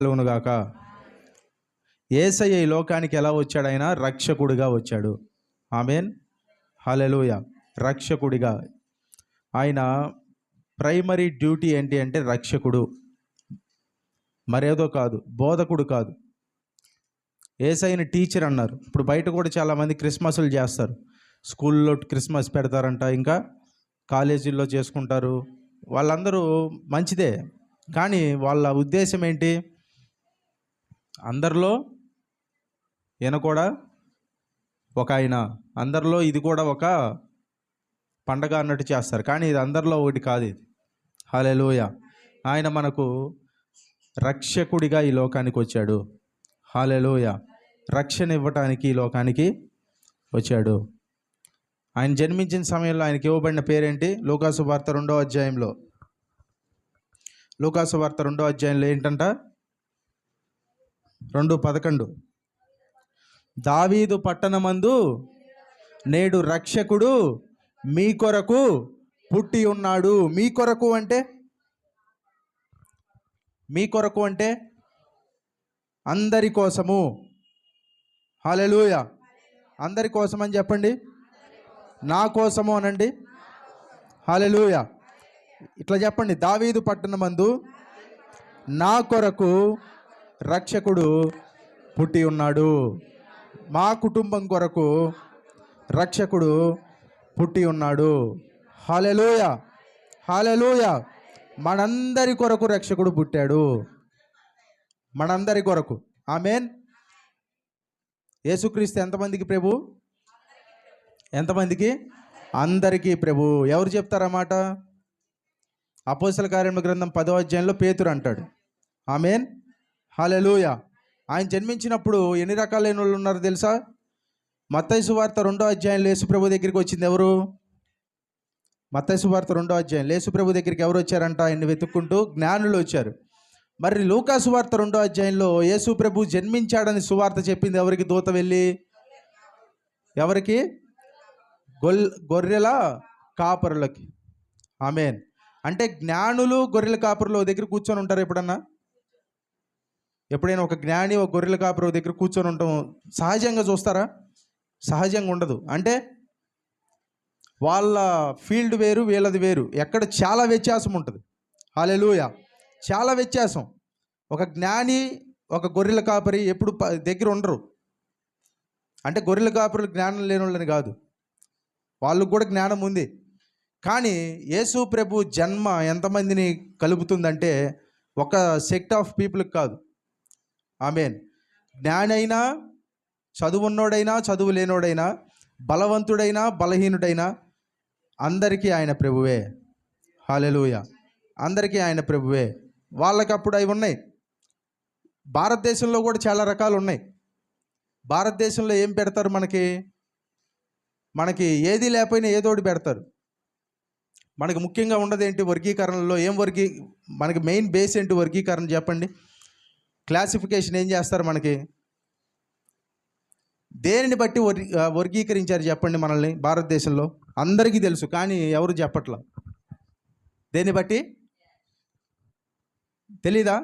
కలుగునుగాక. యేసయ్య ఈ లోకానికి ఎలా వచ్చాడు? ఆయన రక్షకుడిగా వచ్చాడు. ఆమేన్, హల్లెలూయా. రక్షకుడిగా. ఆయన ప్రైమరీ డ్యూటీ ఏంటి అంటే రక్షకుడు, మరేదో కాదు, బోధకుడు కాదు. యేసయ్యని టీచర్ అన్నారు. ఇప్పుడు బయట కూడా చాలామంది క్రిస్మస్లు చేస్తారు. స్కూల్లో క్రిస్మస్ పెడతారంట, ఇంకా కాలేజీల్లో చేసుకుంటారు. వాళ్ళందరూ మంచిదే, కానీ వాళ్ళ ఉద్దేశం ఏంటి? అందరిలో ఈయన కూడా ఒక ఆయన, అందరిలో ఇది కూడా ఒక పండగ అన్నట్టు చేస్తారు. కానీ ఇది అందరిలో ఒకటి కాదు. ఇది హల్లెలూయా. ఆయన మనకు రక్షకుడిగా ఈ లోకానికి వచ్చాడు. హల్లెలూయా. రక్షణ ఇవ్వటానికి ఈ లోకానికి వచ్చాడు. ఆయన జన్మించిన సమయంలో ఆయనకి ఇవ్వబడిన పేరేంటి? లూకాసు వార్త 2వ అధ్యాయంలో, లూకాసు వార్త 2వ అధ్యాయంలో ఏంటంట? 2:11 దావీదు పట్టణమందు నేడు రక్షకుడు మీ కొరకు పుట్టి ఉన్నాడు. మీ కొరకు అంటే, మీ కొరకు అంటే అందరి కోసము. హల్లెలూయా. అందరి కోసం అని చెప్పండి. నా కోసము అనండి. హల్లెలూయా. ఇట్లా చెప్పండి, దావీదు పట్టణమందు నా కొరకు రక్షకుడు పుట్టి ఉన్నాడు. మా కుటుంబం కొరకు రక్షకుడు పుట్టి ఉన్నాడు. హల్లెలూయా, హల్లెలూయా. మనందరి కొరకు రక్షకుడు పుట్టాడు, మనందరి కొరకు. ఆమేన్. యేసుక్రీస్తు ఎంతమందికి ప్రభు? ఎంతమందికి? అందరికీ ప్రభు. ఎవరు చెప్తారన్నమాట? అపోస్తల కార్యముల గ్రంథం 10వ అధ్యాయంలో పేతురు అంటాడు. ఆమేన్, హల్లెలూయా. ఆయన జన్మించినప్పుడు ఎన్ని రకాలైన వాళ్ళు ఉన్నారు తెలుసా? మత్తయి సువార్త 2వ అధ్యాయంలో యేసుప్రభు దగ్గరికి వచ్చింది ఎవరు? మత్తయి సువార్త 2వ అధ్యాయంలో యేసుప్రభు దగ్గరికి ఎవరు వచ్చారంట? ఆయన్ని వెతుక్కుంటూ జ్ఞానులు వచ్చారు. మరి లూకా సువార్త 2వ అధ్యాయంలో యేసుప్రభు జన్మించాడని సువార్త చెప్పింది ఎవరికి? దూత వెళ్ళి ఎవరికి? గొర్రెల కాపరులకి. ఆమేన్. అంటే జ్ఞానులు గొర్రెల కాపరులు దగ్గర కూర్చొని ఉంటారు ఎప్పుడన్నా? ఎప్పుడైనా ఒక జ్ఞాని ఒక గొర్రెల కాపరు దగ్గర కూర్చొని ఉంటాం సహజంగా చూస్తారా? సహజంగా ఉండదు. అంటే వాళ్ళ ఫీల్డ్ వేరు, వీళ్ళది వేరు. ఎక్కడ చాలా వ్యత్యాసం ఉంటుంది. హల్లెలూయా. చాలా వ్యత్యాసం. ఒక జ్ఞాని ఒక గొర్రెల కాపరి ఎప్పుడు దగ్గర ఉండరు. అంటే గొర్రెల కాపరులు జ్ఞానం లేని వాళ్ళని కాదు, వాళ్ళకు కూడా జ్ఞానం ఉంది. కానీ యేసు ప్రభు జన్మ ఎంతమందిని కలుపుతుందంటే ఒక సెక్ట్ ఆఫ్ పీపుల్కి కాదు. ఆమేన్. జ్ఞాని అయినా, చదువున్నోడైనా, చదువు లేనోడైనా, బలవంతుడైనా, బలహీనుడైనా అందరికీ ఆయన ప్రభువే. హల్లెలూయా. అందరికీ ఆయన ప్రభువే. వాళ్ళకి అప్పుడు అవి ఉన్నాయి. భారతదేశంలో కూడా చాలా రకాలు ఉన్నాయి. భారతదేశంలో ఏం పెడతారు? మనకి ఏది లేకపోయినా ఏదోటి పెడతారు. మనకు ముఖ్యంగా ఉండదేంటి? వర్గీకరణలో ఏం మనకి మెయిన్ బేస్ ఏంటి? వర్గీకరణ చెప్పండి. క్లాసిఫికేషన్ ఏం చేస్తారు? మనకి దేనిని బట్టి వర్గీకరించారు చెప్పండి మనల్ని? భారతదేశంలో అందరికీ తెలుసు, కానీ ఎవరు చెప్పట్లా. దేన్ని బట్టి తెలీదా?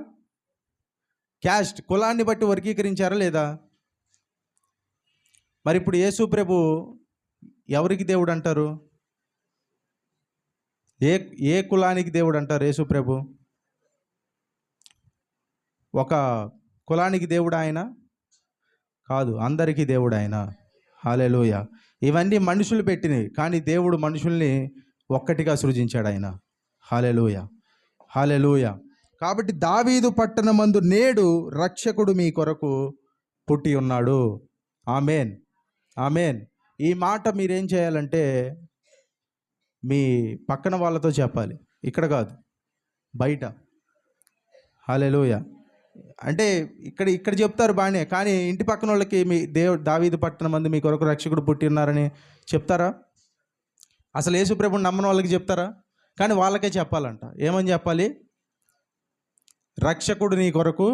క్యాస్ట్, కులాన్ని బట్టి వర్గీకరించారా లేదా? మరి ఇప్పుడు యేసు ప్రభు ఎవరికి దేవుడు అంటారు? ఏ కులానికి దేవుడు అంటారు యేసు ప్రభు? ఒక కులానికి దేవుడు ఆయన కాదు, అందరికీ దేవుడు ఆయన. హల్లెలూయా. ఇవన్నీ మనుషులు పెట్టినవి, కానీ దేవుడు మనుషుల్ని ఒక్కటిగా సృజించాడు ఆయన. హల్లెలూయా, హల్లెలూయా. కాబట్టి దావీదు పట్టణమందు నేడు రక్షకుడు మీ కొరకు పుట్టి ఉన్నాడు. ఆమేన్, ఆమేన్. ఈ మాట మీరేం చేయాలంటే మీ పక్కన వాళ్ళతో చెప్పాలి, ఇక్కడ కాదు, బయట. హల్లెలూయా. అంటే ఇక్కడ చెప్తారు బాగానే, కానీ ఇంటి పక్కన వాళ్ళకి మీ దావీదు పట్టణమందు మీ కొరకు రక్షకుడు పుట్టి ఉన్నారని చెప్తారా? అసలు యేసుప్రభుని నమ్మని వాళ్ళకి చెప్తారా? కానీ వాళ్ళకే చెప్పాలంట. ఏమని చెప్పాలి? రక్షకుడు నీ కొరకు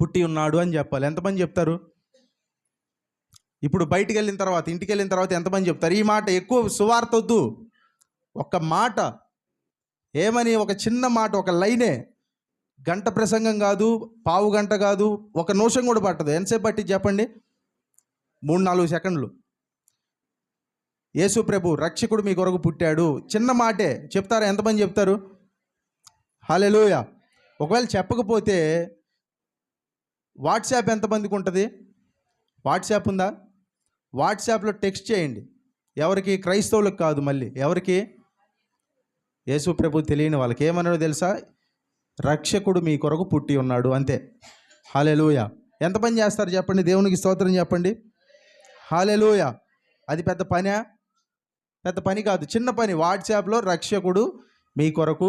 పుట్టి ఉన్నాడు అని చెప్పాలి. ఎంతమంది చెప్తారు? ఇప్పుడు బయటికి వెళ్ళిన తర్వాత, ఇంటికి వెళ్ళిన తర్వాత ఎంతమంది చెప్తారు ఈ మాట? ఎక్కువ సువార్త వద్దు, ఒక్క మాట. ఏమని? ఒక చిన్న మాట, ఒక లైనే. గంట ప్రసంగం కాదు, పావు గంట కాదు, ఒక నిమిషం కూడా పట్టదు. ఎంతసేపు పట్టి చెప్పండి? 3-4 సెకండ్లు. యేసు ప్రభు రక్షకుడు మీ కొరకు పుట్టాడు, చిన్న మాటే చెప్తారా? ఎంతమంది చెప్తారు? హల్లెలూయా. ఒకవేళ చెప్పకపోతే వాట్సాప్ ఎంతమందికి ఉంటుంది? వాట్సాప్ ఉందా? వాట్సాప్లో టెక్స్ట్ చేయండి. ఎవరికి? క్రైస్తవులకు కాదు, మళ్ళీ ఎవరికి? యేసు ప్రభు తెలియని వాళ్ళకి. ఏమన్నాడో తెలుసా? రక్షకుడు మీ కొరకు పుట్టి ఉన్నాడు, అంతే. హల్లెలూయా. ఎంత పని చేస్తారు చెప్పండి? దేవునికి స్తోత్రం చెప్పండి. హల్లెలూయా. అది పెద్ద పనా? పెద్ద పని కాదు, చిన్న పని. వాట్సాప్లో రక్షకుడు మీ కొరకు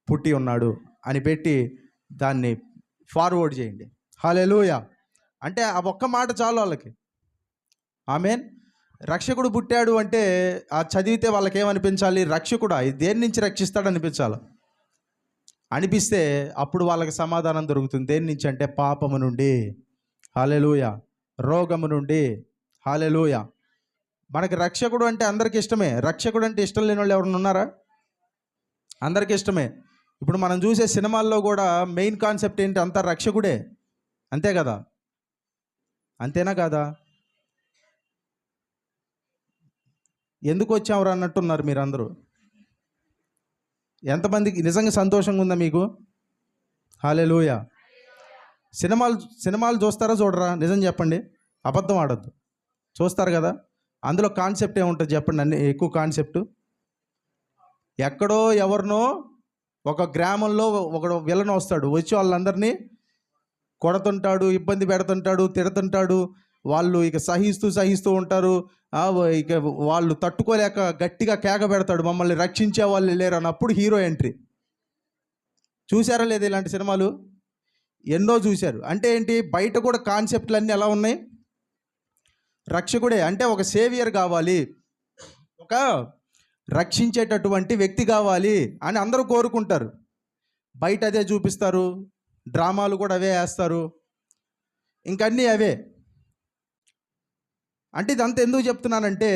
పుట్టి ఉన్నాడు అని పెట్టి దాన్ని ఫార్వర్డ్ చేయండి. హల్లెలూయా. అంటే ఆ ఒక్క మాట చాలు వాళ్ళకి. ఆమేన్. రక్షకుడు పుట్టాడు అంటే ఆ చదివితే వాళ్ళకి ఏమనిపించాలి? రక్షకుడా, ఇది దేని నుంచి రక్షిస్తాడు అనిపించాలి. అనిపిస్తే అప్పుడు వాళ్ళకి సమాధానం దొరుకుతుంది. దేని నుంచి అంటే పాపము నుండి. హల్లెలూయా. రోగము నుండి. హల్లెలూయా. మనకి రక్షకుడు అంటే అందరికి ఇష్టమే. రక్షకుడు అంటే ఇష్టం లేని వాళ్ళు ఎవరైనా ఉన్నారా? అందరికి ఇష్టమే. ఇప్పుడు మనం చూసే సినిమాల్లో కూడా మెయిన్ కాన్సెప్ట్ ఏంటి? అంతా రక్షకుడే, అంతే కదా? అంతేనా కాదా? ఎందుకు వచ్చామరా అన్నట్టున్నారు మీరందరూ. ఎంతమందికి నిజంగా సంతోషంగా ఉందా మీకు? హల్లెలూయా. సినిమాలు చూస్తారా చూడరా? నిజం చెప్పండి, అబద్ధం ఆడొద్దు. చూస్తారు కదా. అందులో కాన్సెప్ట్ ఏముంటుంది చెప్పండి? అన్ని ఎక్కువ కాన్సెప్ట్ ఎక్కడో ఎవరినో ఒక గ్రామంలో ఒకడు విలన్ వస్తాడు, వచ్చి వాళ్ళందరినీ కొడుతుంటాడు, ఇబ్బంది పెడుతుంటాడు, తిడుతుంటాడు. వాళ్ళు ఇక సహిస్తూ ఉంటారు. ఇక వాళ్ళు తట్టుకోలేక గట్టిగా కేక పెడతాడు, మమ్మల్ని రక్షించే వాళ్ళు లేరు అన్నప్పుడు హీరో ఎంట్రీ. చూసారా లేదా ఇలాంటి సినిమాలు? ఎన్నో చూశారు. అంటే ఏంటి? బయట కూడా కాన్సెప్ట్లు అన్నీ ఎలా ఉన్నాయి? రక్షకుడే అంటే ఒక సేవియర్ కావాలి, ఒక రక్షించేటటువంటి వ్యక్తి కావాలి అని అందరూ కోరుకుంటారు. బయట అదే చూపిస్తారు, డ్రామాలు కూడా అవే వేస్తారు, ఇంకన్నీ అవే. అంటే ఇదంతా ఎందుకు చెప్తున్నానంటే,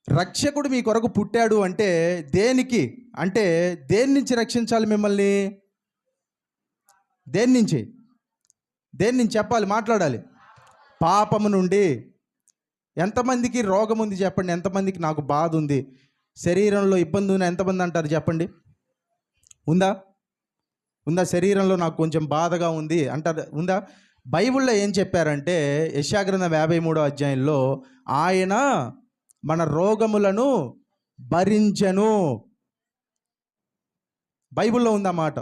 రక్షకుడు మీ కొరకు పుట్టాడు అంటే దేనికి? అంటే దేని నుంచి రక్షించాలి మిమ్మల్ని? దేని నుంచి చెప్పాలి, మాట్లాడాలి? పాపము నుండి. ఎంతమందికి రోగం ఉంది చెప్పండి? ఎంతమందికి నాకు బాధ ఉంది, శరీరంలో ఇబ్బంది ఉంది ఎంతమంది అంటారు చెప్పండి? ఉందా? శరీరంలో నాకు కొంచెం బాధగా ఉంది అంటారు, ఉందా? బైబిల్లో ఏం చెప్పారంటే యెషయాగ్రంథం 53వ అధ్యాయంలో ఆయన మన రోగములను భరించెను. బైబిల్లో ఉందా మాట.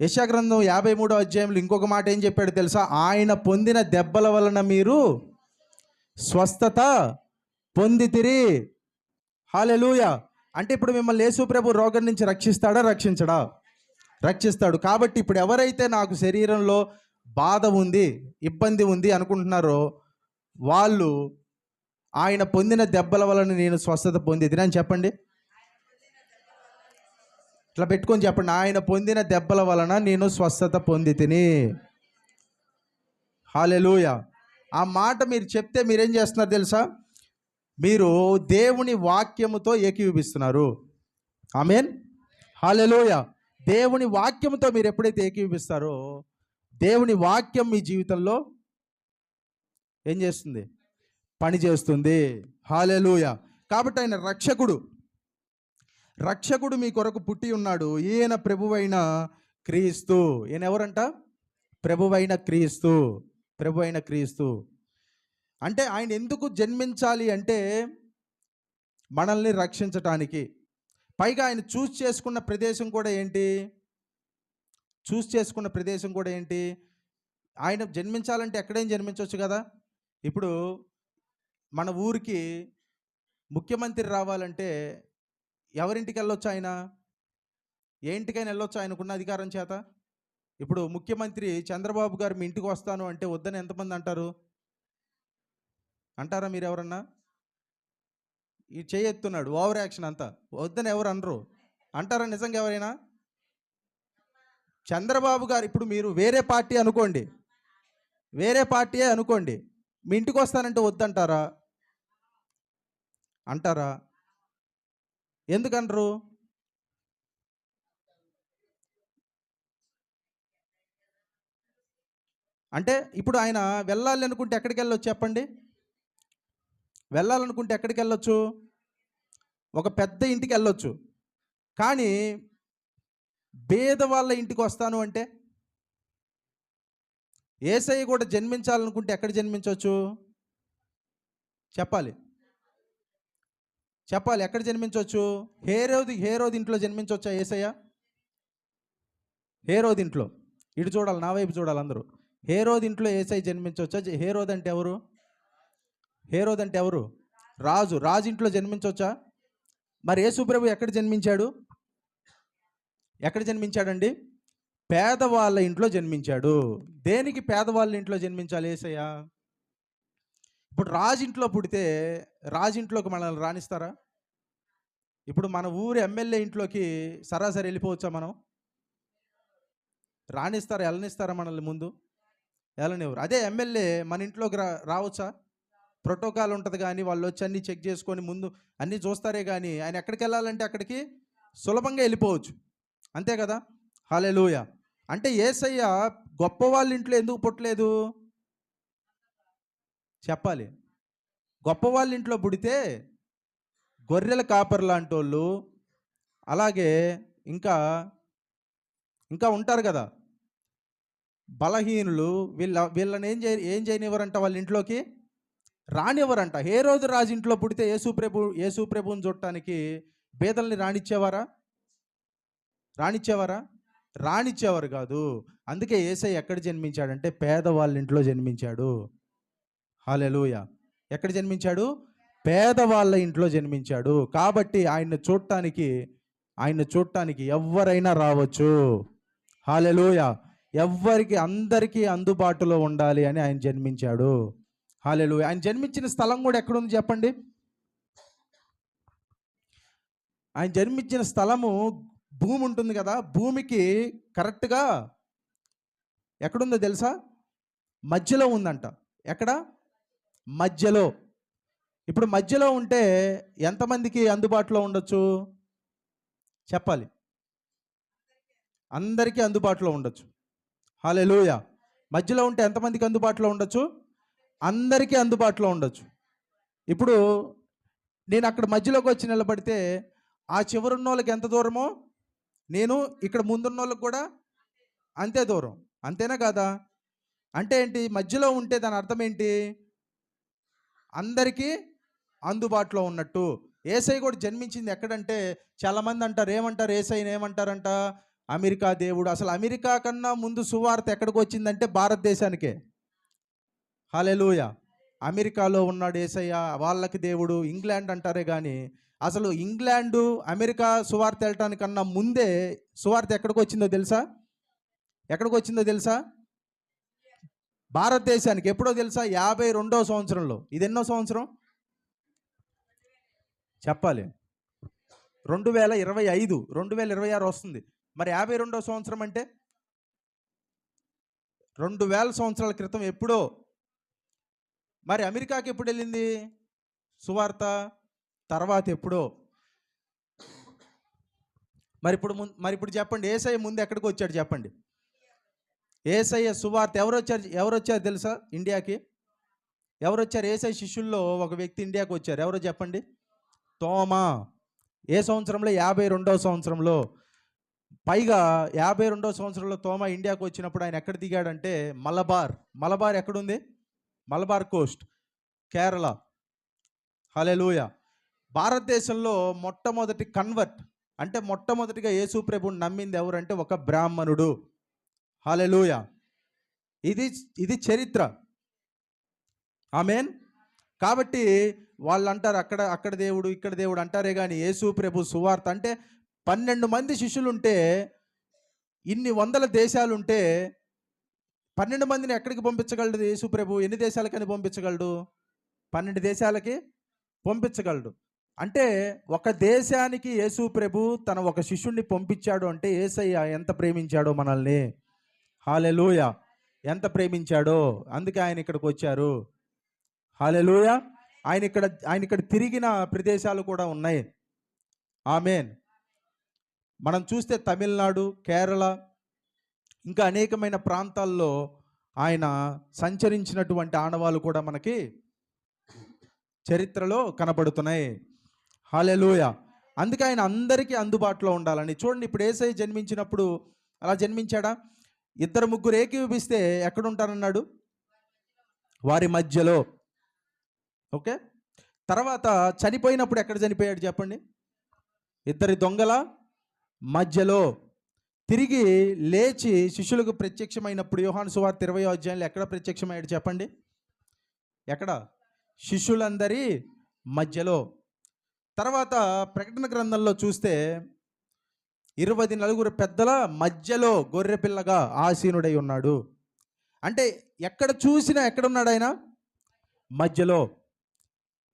యెషయాగ్రంథం 53వ అధ్యాయంలో ఇంకొక మాట ఏం చెప్పాడు తెలుసా? ఆయన పొందిన దెబ్బల వలన మీరు స్వస్థత పొందితిరి. హల్లెలూయా. అంటే ఇప్పుడు మిమ్మల్ని యేసు ప్రభు రోగం నుంచి రక్షిస్తాడా? రక్షించడా? రక్షిస్తాడు. కాబట్టి ఇప్పుడు ఎవరైతే నాకు శరీరంలో బాధ ఉంది, ఇబ్బంది ఉంది అనుకుంటున్నారో వాళ్ళు ఆయన పొందిన దెబ్బల వలన నేను స్వస్థత పొందితిని అని చెప్పండి. ఇట్లా పెట్టుకొని చెప్పండి, ఆయన పొందిన దెబ్బల వలన నేను స్వస్థత పొందితిని. హల్లెలూయా. ఆ మాట మీరు చెప్తే మీరేం చేస్తున్నారు తెలుసా? మీరు దేవుని వాక్యముతో ఏకీభవిస్తున్నారు. ఆమేన్. హల్లెలూయా. దేవుని వాక్యంతో మీరు ఎప్పుడైతే ఏకీభవిస్తారో దేవుని వాక్యం మీ జీవితంలో ఏం చేస్తుంది? పని చేస్తుంది. హల్లెలూయా. కాబట్టి ఆయన రక్షకుడు మీ కొరకు పుట్టి ఉన్నాడు. ఈయన ప్రభువైన క్రీస్తు. ఈయన ఎవరంట? ప్రభువైన క్రీస్తు. అంటే ఆయన ఎందుకు జన్మించాలి అంటే మనల్ని రక్షించటానికి. పైగా ఆయన చూస్ చేసుకున్న ప్రదేశం కూడా ఏంటి? ఆయన జన్మించాలంటే ఎక్కడేం జన్మించవచ్చు కదా. ఇప్పుడు మన ఊరికి ముఖ్యమంత్రి రావాలంటే ఎవరింటికి వెళ్ళొచ్చు? ఆయన ఏ ఇంటికైనా వెళ్ళొచ్చు ఆయనకున్న అధికారం చేత. ఇప్పుడు ముఖ్యమంత్రి చంద్రబాబు గారు మీ ఇంటికి వస్తాను అంటే వద్దని ఎంతమంది అంటారు? అంటారా మీరు ఎవరన్నా? ఈ చేయెత్తున్నాడు, ఓవర్ యాక్షన్ అంతా. వద్దని ఎవరు అనరు, అంటారా నిజంగా ఎవరైనా? చంద్రబాబు గారు ఇప్పుడు మీరు వేరే పార్టీ అనుకోండి, మీ ఇంటికి వస్తానంటే వద్దంటారా? అంటారా? ఎందుకనరు? అంటే ఇప్పుడు ఆయన వెళ్ళాలి అనుకుంటే ఎక్కడికి వెళ్ళొచ్చు చెప్పండి? వెళ్ళాలనుకుంటే ఎక్కడికి వెళ్ళొచ్చు? ఒక పెద్ద ఇంటికి వెళ్ళొచ్చు. కానీ పేద వాళ్ళ ఇంటికి వస్తాను అంటే, యేసయ్య కూడా జన్మించాలనుకుంటే ఎక్కడ జన్మించవచ్చు చెప్పాలి? చెప్పాలి, ఎక్కడ జన్మించవచ్చు? హేరోది ఇంట్లో జన్మించవచ్చా యేసయ్య? హేరోది ఇంట్లో. ఇటు చూడాలి, నా వైపు చూడాలి అందరూ. హేరోది ఇంట్లో యేసయ్య జన్మించవచ్చా? హేరోద్ అంటే ఎవరు? హేరోద్ అంటే ఎవరు? రాజు. రాజు ఇంట్లో జన్మించవచ్చా? మరి యేసు ప్రభు ఎక్కడ జన్మించాడు? ఎక్కడ జన్మించాడండి? పేదవాళ్ళ ఇంట్లో జన్మించాడు. దేనికి పేదవాళ్ళ ఇంట్లో జన్మించాలి యేసయ్య? ఇప్పుడు రాజింట్లో పుడితే రాజింట్లోకి మనల్ని రాణిస్తారా? ఇప్పుడు మన ఊరి ఎమ్మెల్యే ఇంట్లోకి సరాసరి వెళ్ళిపోవచ్చా మనం? రాణిస్తారా? వెళ్ళనిస్తారా మనల్ని ముందు? వెళ్ళనివ్వరు. అదే ఎమ్మెల్యే మన ఇంట్లోకి రావచ్చా? ప్రోటోకాల్ ఉంటుంది, కానీ వాళ్ళు వచ్చి అన్నీ చెక్ చేసుకొని ముందు అన్నీ చూస్తారే, కానీ ఆయన ఎక్కడికి వెళ్ళాలంటే అక్కడికి సులభంగా వెళ్ళిపోవచ్చు. అంతే కదా? హల్లెలూయా. అంటే యేసయ్య గొప్ప వాళ్ళ ఇంట్లో ఎందుకు పుట్టలేదు చెప్పాలి? గొప్ప వాళ్ళ ఇంట్లో పుడితే గొర్రెల కాపర్ లాంటి వాళ్ళు, అలాగే ఇంకా ఇంకా ఉంటారు కదా బలహీనులు, వీళ్ళని ఏం చేయనివ్వరంట, వాళ్ళ ఇంట్లోకి రానివ్వరంట. హేరోదు రాజు ఇంట్లో పుడితే యేసు ప్రభువుని చూడటానికి బేదల్ని రానిచ్చేవారా? రానిచ్చేవారు కాదు. అందుకే యేసయ్య ఎక్కడ జన్మించాడంటే పేదవాళ్ళ ఇంట్లో జన్మించాడు. హల్లెలూయా. ఎక్కడ జన్మించాడు? పేదవాళ్ళ ఇంట్లో జన్మించాడు. కాబట్టి ఆయన్ని చూడటానికి ఎవరైనా రావచ్చు. హల్లెలూయా. అందరికీ అందుబాటులో ఉండాలి అని ఆయన జన్మించాడు. హల్లెలూయా. ఆయన జన్మించిన స్థలం కూడా ఎక్కడుంది చెప్పండి? ఆయన జన్మించిన స్థలము భూమి ఉంటుంది కదా, భూమికి కరెక్ట్గా ఎక్కడుందో తెలుసా? మధ్యలో ఉందంట. ఎక్కడ? మధ్యలో. ఇప్పుడు మధ్యలో ఉంటే ఎంతమందికి అందుబాటులో ఉండొచ్చు చెప్పాలి? అందరికీ అందుబాటులో ఉండొచ్చు. హల్లెలూయా. మధ్యలో ఉంటే ఎంతమందికి అందుబాటులో ఉండొచ్చు? అందరికీ అందుబాటులో ఉండొచ్చు. ఇప్పుడు నేను అక్కడ మధ్యలోకి వచ్చి నిలబడితే ఆ చివరున్న వాళ్ళకి ఎంత దూరమో నేను ఇక్కడ ముందున్న వాళ్ళకి కూడా అంతే దూరం. అంతేనా కాదా? అంటే ఏంటి? మధ్యలో ఉంటే దాని అర్థం ఏంటి? అందరికీ అందుబాటులో ఉన్నట్టు. యేసయ్య కూడా జన్మించింది ఎక్కడంటే, చాలామంది అంటారు, ఏమంటారు యేసయ్యని ఏమంటారంట? అమెరికా దేవుడు. అసలు అమెరికా కన్నా ముందు సువార్త ఎక్కడికి వచ్చిందంటే భారతదేశానికే. హల్లెలూయా. అమెరికాలో ఉన్నాడు యేసయ్య, వాళ్ళకి దేవుడు. ఇంగ్లాండ్ అంటారే కానీ అసలు ఇంగ్లాండు అమెరికా సువార్త వెళ్ళటానికన్నా ముందే సువార్త ఎక్కడికి వచ్చిందో తెలుసా? భారతదేశానికి. ఎప్పుడో తెలుసా? 52వ సంవత్సరంలో. ఇది ఎన్నో సంవత్సరం చెప్పాలి? 2025, 2026 వస్తుంది. మరి 52వ సంవత్సరం అంటే 2000 సంవత్సరాల క్రితం ఎప్పుడో. మరి అమెరికాకి ఎప్పుడు వెళ్ళింది సువార్త? తర్వాత ఎప్పుడో. మరి ఇప్పుడు చెప్పండి, యేసయ్య ముందు ఎక్కడికి వచ్చాడు చెప్పండి? యేసయ్య సువార్త ఎవరు వచ్చారు తెలుసా ఇండియాకి? ఎవరు వచ్చారు? యేసయ్య శిష్యుల్లో ఒక వ్యక్తి ఇండియాకి వచ్చారు. ఎవరో చెప్పండి? తోమా. ఏ సంవత్సరంలో? 52వ సంవత్సరంలో. పైగా 52వ సంవత్సరంలో తోమా ఇండియాకు వచ్చినప్పుడు ఆయన ఎక్కడ దిగాడంటే మలబార్ ఎక్కడుంది? మలబార్ కోస్ట్, కేరళ. హల్లెలూయా. భారతదేశంలో మొట్టమొదటి కన్వర్ట్ అంటే మొట్టమొదటిగా యేసు ప్రభువుని నమ్మింది ఎవరంటే ఒక బ్రాహ్మణుడు. హల్లెలూయా. ఇది చరిత్ర. ఆమేన్. కాబట్టి వాళ్ళు అంటారు అక్కడ దేవుడు ఇక్కడ దేవుడు అంటారే కానీ యేసు ప్రభు సువార్త అంటే 12 మంది శిష్యులుంటే, ఇన్ని వందల దేశాలుంటే 12 మందిని ఎక్కడికి పంపించగలడు యేసు ప్రభు? ఎన్ని దేశాలకని పంపించగలడు? 12 దేశాలకి పంపించగలడు. అంటే ఒక దేశానికి యేసు ప్రభు తన ఒక శిష్యుణ్ణి పంపించాడు అంటే యేసయ్య ఎంత ప్రేమించాడో మనల్ని. హల్లెలూయా. ఎంత ప్రేమించాడో, అందుకే ఆయన ఇక్కడికి వచ్చారు. హల్లెలూయా. ఆయన ఇక్కడ తిరిగిన ప్రదేశాలు కూడా ఉన్నాయి. ఆమేన్. మనం చూస్తే తమిళనాడు, కేరళ, ఇంకా అనేకమైన ప్రాంతాల్లో ఆయన సంచరించినటువంటి ఆనవాళ్ళు కూడా మనకి చరిత్రలో కనబడుతున్నాయి. హల్లెలూయా. అందుకే ఆయన అందరికీ అందుబాటులో ఉండాలని. చూడండి, ఇప్పుడు యేసయ్య జన్మించినప్పుడు అలా జన్మించాడా? ఇద్దరు ముగ్గురు ఏకీభవిస్తే ఎక్కడుంటానన్నాడు? వారి మధ్యలో. ఓకే. తర్వాత చనిపోయినప్పుడు ఎక్కడ చనిపోయాడు చెప్పండి? ఇద్దరి దొంగల మధ్యలో. తిరిగి లేచి శిష్యులకు ప్రత్యక్షమైనప్పుడు యోహాను సువార్త 20వ అధ్యాయంలో ఎక్కడ ప్రత్యక్షమయ్యాడు చెప్పండి? ఎక్కడ? శిష్యులందరి మధ్యలో. తర్వాత ప్రకటన గ్రంథంలో చూస్తే 24 పెద్దల మధ్యలో గొర్రెపిల్లగా ఆసీనుడై ఉన్నాడు. అంటే ఎక్కడ చూసినా ఎక్కడున్నాడు ఆయన? మధ్యలో.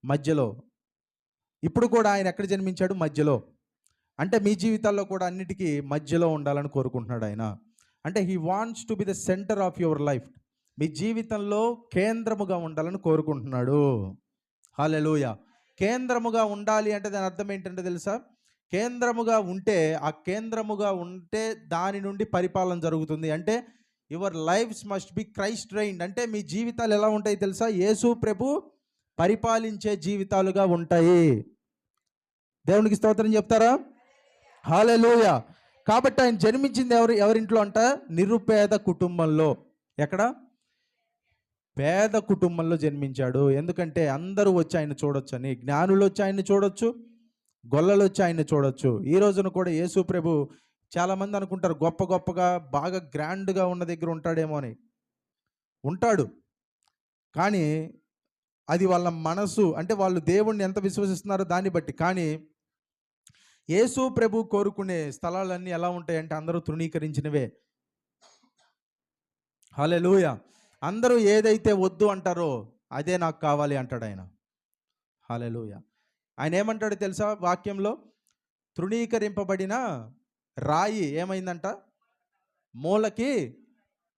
మధ్యలో. ఇప్పుడు కూడా ఆయన ఎక్కడ జన్మించాడు? మధ్యలో. అంటే మీ జీవితాల్లో కూడా అన్నిటికీ మధ్యలో ఉండాలని కోరుకుంటున్నాడు ఆయన. అంటే he wants to be the centre of your life. మీ జీవితంలో కేంద్రముగా ఉండాలని కోరుకుంటున్నాడు. హల్లెలూయా. కేంద్రముగా ఉండాలి అంటే దాని అర్థం ఏంటంటే తెలుసా? కేంద్రముగా ఉంటే దాని నుండి పరిపాలన జరుగుతుంది. అంటే your lifes must be Christ trained. అంటే మీ జీవితాలు ఎలా ఉంటాయి తెలుసా? యేసు ప్రభు పరిపాలించే జీవితాలుగా ఉంటాయి. దేవునికి స్తోత్రం చెప్తారా? హల్లెలూయా. కాబట్టి ఆయన జన్మించింది ఎవరింట్లో అంట? నిరుపేద కుటుంబంలో. ఎక్కడ? పేద కుటుంబంలో జన్మించాడు. ఎందుకంటే అందరూ వచ్చి ఆయన చూడొచ్చని. జ్ఞానులు వచ్చి ఆయన్ని చూడొచ్చు, గొల్లలు వచ్చి ఆయన్ని చూడొచ్చు. ఈ రోజున కూడా యేసు ప్రభు, చాలామంది అనుకుంటారు గొప్పగా బాగా గ్రాండ్గా ఉన్న దగ్గర ఉంటాడేమో అని. ఉంటాడు, కానీ అది వాళ్ళ మనసు, అంటే వాళ్ళు దేవుణ్ణి ఎంత విశ్వసిస్తున్నారో దాన్ని బట్టి. కానీ యేసు ప్రభు కోరుకునే స్థలాలన్నీ ఎలా ఉంటాయంటే అందరూ తృణీకరించినవే. హల్లెలూయా. అందరూ ఏదైతే వద్దు అంటారో అదే నాకు కావాలి అంటాడు ఆయన. హల్లెలూయా. ఆయన ఏమంటాడు తెలుసా వాక్యంలో? తృణీకరింపబడిన రాయి ఏమైందంట? మూలకి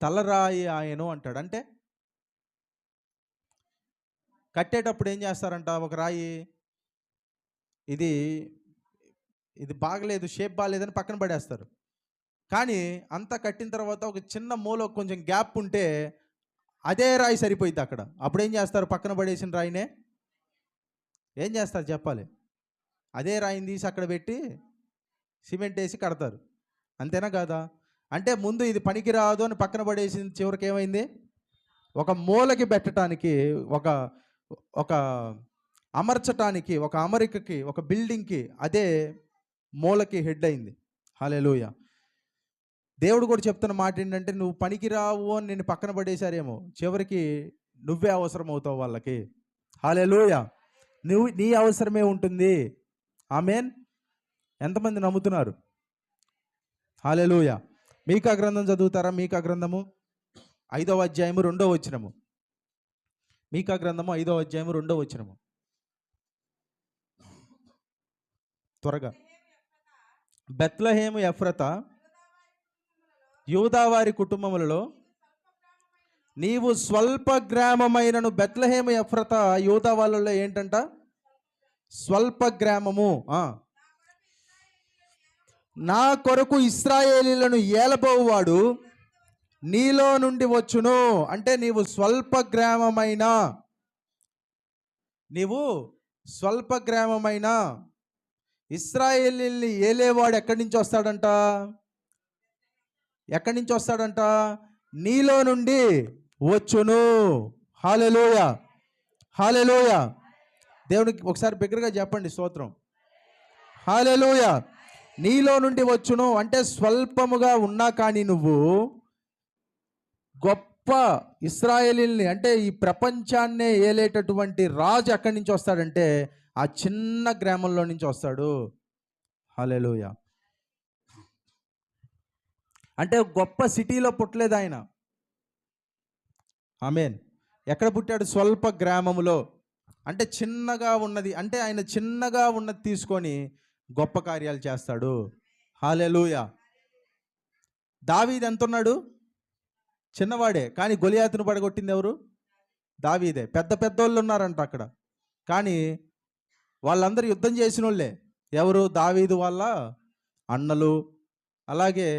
తలరాయి ఆయను అంటాడు. అంటే కట్టేటప్పుడు ఏం చేస్తారంట? ఒక రాయి ఇది బాగలేదు, షేప్ బాగలేదని పక్కన పడేస్తారు. కానీ అంతా కట్టిన తర్వాత ఒక చిన్న మూల కొంచెం గ్యాప్ ఉంటే అదే రాయి సరిపోయింది అక్కడ. అప్పుడు ఏం చేస్తారు? పక్కన పడేసిన రాయినే ఏం చేస్తారు చెప్పాలి? అదే రాయిని తీసి అక్కడ పెట్టి సిమెంట్ వేసి కడతారు. అంతేనా కాదా? అంటే ముందు ఇది పనికిరాదు అని పక్కన పడేసిన చివరికి ఏమైంది? ఒక మూలకి పెట్టడానికి, ఒక అమర్చటానికి, ఒక అమరికకి, ఒక బిల్డింగ్కి అదే మూలకి హెడ్ అయింది. హల్లెలూయా. దేవుడు కూడా చెప్తున్న మాట ఏంటంటే, నువ్వు పనికిరావు అని నేను పక్కన పడేశారేమో, చివరికి నువ్వే అవసరం అవుతావు వాళ్ళకి. హల్లెలూయా. నీ అవసరమే ఉంటుంది. ఆమేన్. ఎంతమంది నమ్ముతున్నారు? హల్లెలూయా. మీకా గ్రంథం చదువుతారా? మీకా గ్రంథము 5వ అధ్యాయము 2వ వచనము. మీకా గ్రంథము 5వ అధ్యాయము 2వ వచనము. త్వరగా. బెత్లెహేము ఎఫ్రతా, యూదావారి కుటుంబములలో నీవు స్వల్ప గ్రామమైనను. బెత్లెహేము ఎఫ్రతా యూదా వాళ్ళలో ఏంటంట? స్వల్ప గ్రామము. నా కొరకు ఇశ్రాయేలీయులను ఏలబోవాడు నీలో నుండి వచ్చును. అంటే నీవు స్వల్ప గ్రామమైన ఇశ్రాయేలీయుల్ని ఏలేవాడు ఎక్కడి నుంచి వస్తాడంట? నీలో నుండి వచ్చును. హల్లెలూయా. హల్లెలూయా. దేవునికి ఒకసారి బిగ్గరగా చెప్పండి స్తోత్రం. హల్లెలూయా. నీలో నుండి వచ్చును అంటే స్వల్పముగా ఉన్నా కానీ నువ్వు గొప్ప ఇశ్రాయేలీయుల్ని, అంటే ఈ ప్రపంచాన్నే ఏలేటటువంటి రాజు ఎక్కడి నుంచి వస్తాడంటే ఆ చిన్న గ్రామంలో నుంచి వస్తాడు. హల్లెలూయా. అంటే గొప్ప సిటీలో పుట్టలేదు ఆయన. ఆమేన్. ఎక్కడ పుట్టాడు? స్వల్ప గ్రామములో. అంటే చిన్నగా ఉన్నది, అంటే ఆయన చిన్నగా ఉన్నది తీసుకొని గొప్ప కార్యాలు చేస్తాడు. హల్లెలూయా. దావీదు ఎంతున్నాడు? చిన్నవాడే, కానీ గొలియాతును పడగొట్టింది ఎవరు? దావీదే. పెద్దోళ్ళు ఉన్నారంట అక్కడ, కానీ వాళ్ళందరూ యుద్ధం చేసిన వాళ్ళే. ఎవరు? దావీదు వాళ్ళ అన్నలు. అలాగే